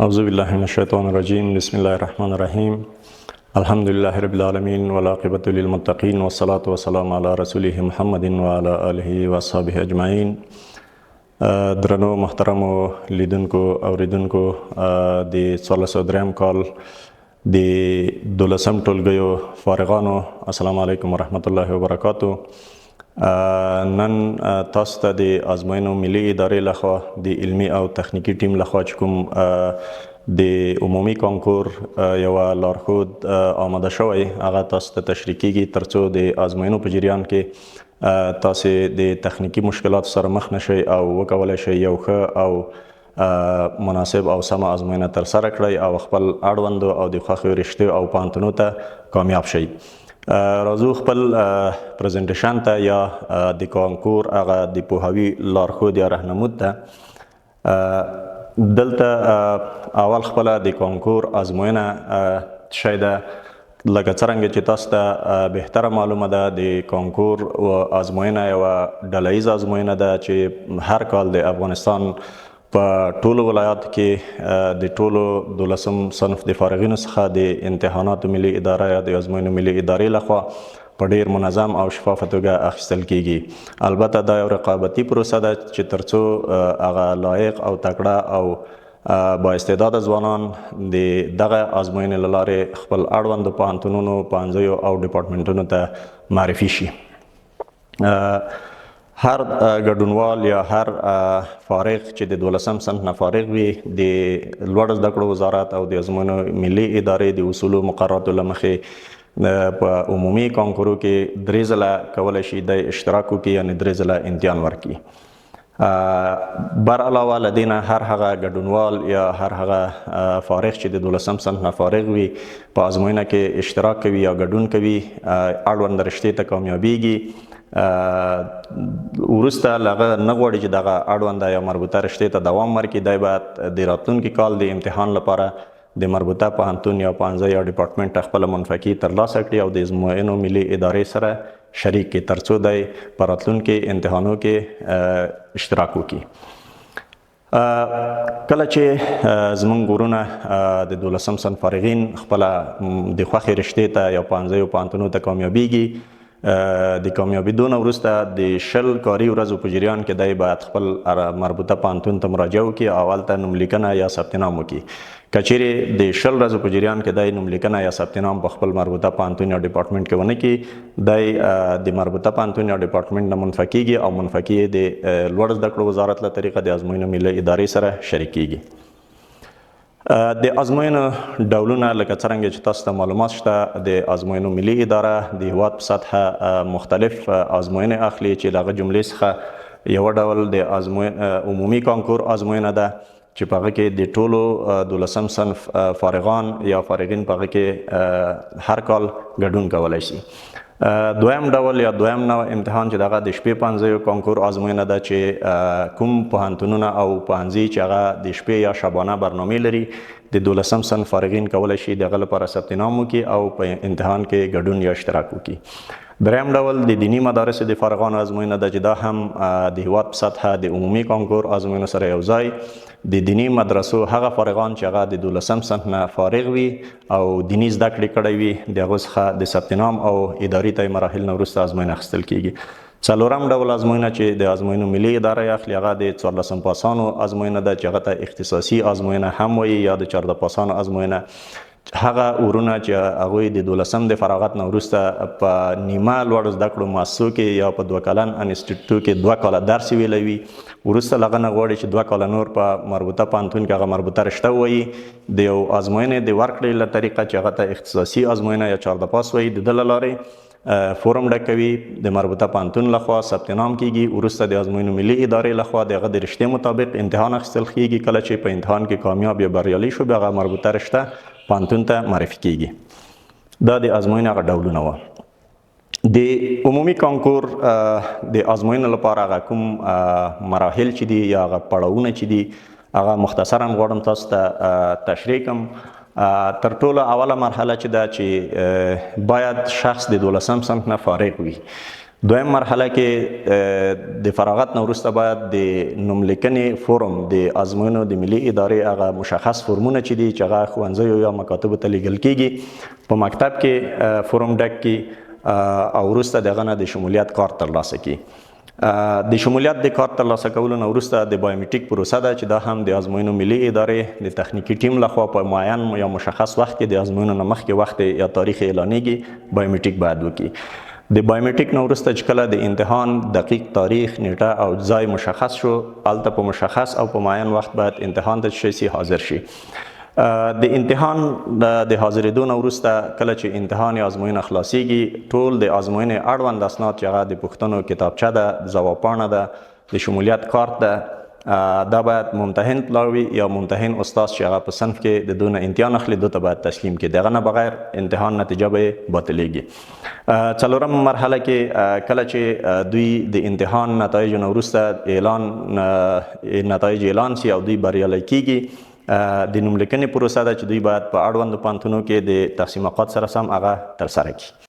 اعوذ بالله من الشیطان الرجیم. بسم الله الرحمن الرحیم. الحمد لله رب العالمین والعاقبة للمتقین والصلاة والسلام علی رسوله محمد وعلى آله واصحابه اجمعین. درنو محترمو لیدونکو اوریدونکو د 1403 کال د 12 ټولګیو فارغانو السلام علیکم ورحمت الله وبرکاتو. نن تاسو ته د ازموینو ملي ادارې لخوا د علمي او تخنیکی ټیم لخوا چې کوم د عمومي کانکور یو لارښود آماده شوی هغه تاسو ته تشریح کیږي ترڅو د ازموینو په جریان کې تاسو د تخنیکی مشکلات سره مخ نشئ او وکولای شئ یو ښه او مناسب او سمه ازموینه ترسره کړئ او خپل اړوندو او د خوښیو رشتو او پوهنتونو ته کامیاب شئ. راځو خپل پریزنټیشن ته یا د کانکور هغه د پوهاوي لارښود یا رهنمود ته دلته اول خپله د کانکور ازموینه شی ده. لکه څرنګه چې تاسو ته بهتره معلومه ده د کانکور ازموینه یوه ډله ییزه ازموینه ده چې هر کال د افغانستان په ټولو ولایاتو کې د ټولو 12 صنف د فارغینو څخه د امتحاناتو ملي اداره یا د ازموینو ملي ادارې لخوا په ډیر منظم او شفافه توګه اخیستل کیږي. البته دا یو رقابتي پروسه ده چې ترڅو هغه لایق او تکړه او با استعداده ځوانان د دغه ازموینې له لارې خپل اړوندو پوهنتونونو پوهنځیو او ډپارټمنټونو ته معرفي شي. هر ګډونوال یا هر فارغ چې د 12 صنف نه فارغ وي د لوړ زده کړو وزارت او د ازموینو ملي ادارې د اصولو مقرراتو له مخې په عمومي کانکورو کې 3 ځله کولی شي د اشتراک وکړي یعنې 3 ځله امتحان ورکړي. بر علاوه له دې نه هر هغه ګډونوال یا هر هغه فارغ چې د 12 صنف نه فارغ وي په ازموینه کې اشتراک کوي یا ګډون کوي اړوند رشتې ته کامیابیږي. وروسته له هغه نه غواړي چې دغه اړونده یا مربوطه رشتې ته دوام ورکړي دی باید د راتلونکي کال د امتحان لپاره د مربوطه پوهنتون یا پوهنځي یا ډپارټمنټ خپله منفعګي ترلاسه کړي او د ازموینو ملي ادارې سره شریک کړي ترڅو دی په راتلونکي امتحانو کې اشتراک وکړي. کله چې زموږ ورونه د 12 صنف فارغین خپله د خوښې رشتې ته یا پوهنځیو پوهنتونو ته کامیابیږي د کامیابیدو نه وروسته د 20 کاري ورځو په جریان کې دی باید خپل مربوطه پوهنتون ته مراجعه وکړي او هلته نوملیکنه یا ثبت نام وکړي. که چیرې د 20 ورځو په جریان کې دی نوملیکنه یا ثبت نام په خپل مربوطه پوهنتون یا ډپارټمنټ کې ونه کړي دی د مربوطه پوهنتون یا ډپارټمنټ نه منفعه کیږي او منفعګي د لوړ زده کړو وزارت له طریقه د ازموینو ملي ادارې سره شریک کیږي. د ازموینو ډولونه لکه څرنګه چې تاسو ته معلومات شته د ازموینو ملي اداره د هیواد په سطحه مختلف ازموینې اخلي چې د هغه جملې څخه یو ډول د عمومي کانکور ازموینه ده چې په هغه کې د ټولو 12 صنف فارغان یا فارغین په هغه کې هر کال ګډون کولی شي. دویم ډول یا دویم نوع امتحان چې دغه د شپې پوهنځیو کانکور ازموینه ده چې کوم پوهنتونونه او پوهنځي چې هغه د شپې یا شبانه برنامې لري د 12 صنف فارغین کولی شي د هغه لپاره ثبت نام وکړي او په امتحان کې ګډون یا اشتراک وکړي. دریم ډول د دیني مدارسو د فارغانو ازموینه ده چې دا هم د هیواد په سطحه د عمومي کانکور ازموینو سره یو ځای د دیني مدرسو هغه فارغان چې هغه د 12 صنف نه فارغ وي او دیني زده کړې کړی وي د هغو څخه د ثبت نام او اداري ته مراحل نه وروسته ازموینه اخیستل کیږي. څلورم ډول ازموینه چې د ازموینو ملي اداره اخلي هغه د 14 پاسانو ازموینه ده چې هغه ته اختصاصي ازموینه هم وایي یا د 14 پاسانو ازموینه. هغه ورونه چې هغوی د 12 د فراغت نه وروسته په نیمه لوړ زده کړو مؤسسو کې یا په 2 کلن انسټیټیوټ کې 2 کاله درس ویلی وي وروسته له هغه نه غواړي چې 2 کاله نور په مربوطه پوهنتون کې هغه مربوطه رشته ووایي د یو ازموینې د ورکړې له طریقه چې هغه ته اختصاصي ازموینه یا 14 پاس وایي د ده له لارې فورم ډکوي د مربوطه پوهنتون لخوا ثبت نام کیږي وروسته د ازموینو ملي ادارې لخوا د هغه د رشتې مطابق امتحان اخیستل کیږي. کله چې په امتحان کې کامیاب یا بریالي شو بیا هغه مربوطه رشته پوهنتون ته معرفي کیږي. دا د ازموینې هغه ډولونه وه. د عمومي کانکور د ازموینې لپاره هغه کوم مراحل چې دي یا هغه پړاوونه چې دي هغه مختصرا غواړم تاسو ته تشریح کړم. تر ټولو اوله مرحله چې ده چې باید شخص د 12 صنف نه فارغ وي دویم مرحله کې د فراغت نه وروسته باید د نوملیکنې فورم د ازموینو د ملي ادارې هغه مشخص فورمونه چې دي چې هغه ښوونځیو یا مکاتبو ته لیږل کیږي په مکتب کې فورم ډک کړي او وروسته د هغه نه د شمولیت کارت ترلاسه کړي. د شمولیت د کارت ترلاسه کولو نه وروسته د بایومیټریک پروسه ده چې دا هم د ازموینو ملي ادارې د تخنیکي ټیم لخوا په معین یا مشخص وخت کې د ازموینو نه مخکې وخت یا تاریخ اعلانیږي. بایومیټریک باید وکړي. د بایومیټریک نه وروسته چې کله د امتحان دقیق تاریخ نیټه او ځای مشخص شو هلته په مشخص او په معین وخت باید امتحان ته شي حاضر شي. د امتحان د حاضرېدو نه وروسته کله چې امتحان یا ازموینه خلاصیږي ټول د ازموینې اړوند اسناد چې هغه د پوښتنو کتابچه ده، ځواب پاڼه ده، د شمولیت کارت ده، دا باید ممتحن لاوي یا ممتحن استاد چې هغه په صنف کې د دونه امتحان اخلي دوی باید تسلیم کړي. دغه نه بغیر امتحان نتیجه به باطلیږي. څلورم مرحله کې کله چې دوی د امتحان نتایج نه وروسته نتایج اعلان شي او دوی بریالي کیږي، د نوملیکنې پروسه ده چې دوی باید په اړوندو پوهنتونونو کې د تقسیم اوقات سره سم هغه ترسره کړي.